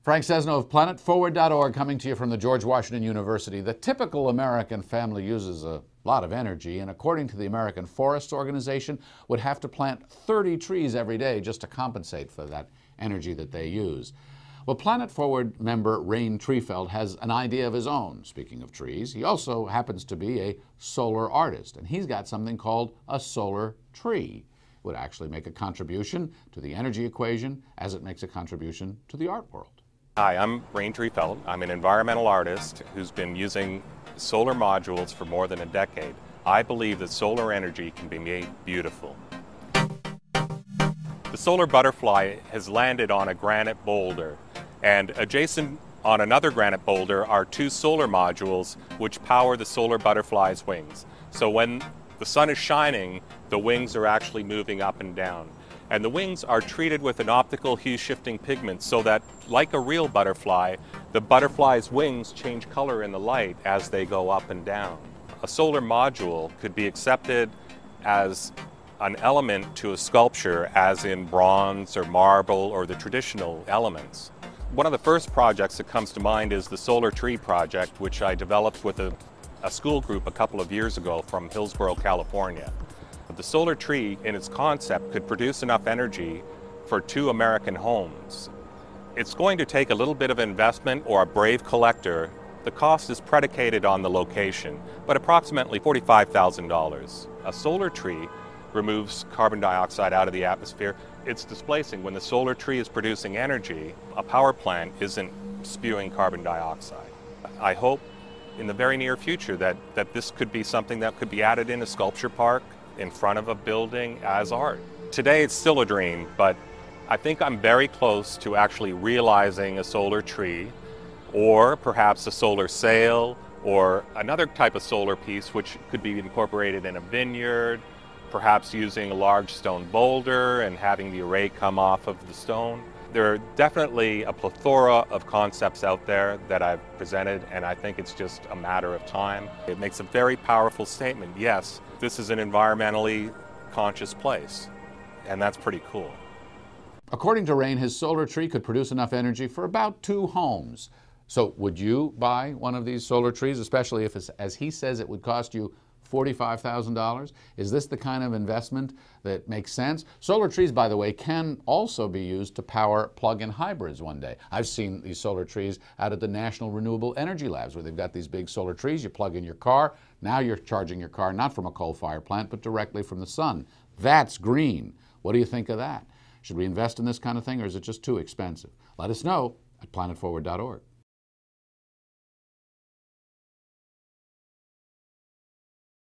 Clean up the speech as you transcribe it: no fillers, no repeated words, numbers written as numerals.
Frank Sesno of PlanetForward.org coming to you from the George Washington University. The typical American family uses a lot of energy, and according to the American Forests Organization, would have to plant 30 trees every day just to compensate for that energy that they use. Well, Planet Forward member Rein Triefeldt has an idea of his own. Speaking of trees, he also happens to be a solar artist, and he's got something called a solar tree. It would actually make a contribution to the energy equation as it makes a contribution to the art world. Hi, I'm Rein Triefeldt. I'm an environmental artist who's been using solar modules for more than a decade. I believe that solar energy can be made beautiful. The solar butterfly has landed on a granite boulder, and adjacent on another granite boulder are two solar modules which power the solar butterfly's wings. So when the sun is shining, the wings are actually moving up and down. And the wings are treated with an optical hue-shifting pigment so that, like a real butterfly, the butterfly's wings change color in the light as they go up and down. A solar module could be accepted as an element to a sculpture, as in bronze or marble or the traditional elements. One of the first projects that comes to mind is the Solar Tree Project, which I developed with a school group a couple of years ago from Hillsborough, California. The solar tree, in its concept, could produce enough energy for 2 American homes. It's going to take a little bit of investment or a brave collector. The cost is predicated on the location, but approximately $45,000. A solar tree removes carbon dioxide out of the atmosphere. It's displacing. When the solar tree is producing energy, a power plant isn't spewing carbon dioxide. I hope in the very near future that this could be something that could be added in a sculpture park in front of a building as art. Today it's still a dream, but I think I'm very close to actually realizing a solar tree, or perhaps a solar sail, or another type of solar piece which could be incorporated in a vineyard, perhaps using a large stone boulder and having the array come off of the stone. There are definitely a plethora of concepts out there that I've presented, and I think it's just a matter of time. It makes a very powerful statement. Yes, this is an environmentally conscious place, and that's pretty cool. According to Rein, his solar tree could produce enough energy for about 2 homes. So would you buy one of these solar trees, especially if, as he says, it would cost you $45,000? Is this the kind of investment that makes sense? Solar trees, by the way, can also be used to power plug-in hybrids one day. I've seen these solar trees out at the National Renewable Energy Labs, where they've got these big solar trees. You plug in your car. Now you're charging your car not from a coal-fired plant, but directly from the sun. That's green. What do you think of that? Should we invest in this kind of thing, or is it just too expensive? Let us know at planetforward.org.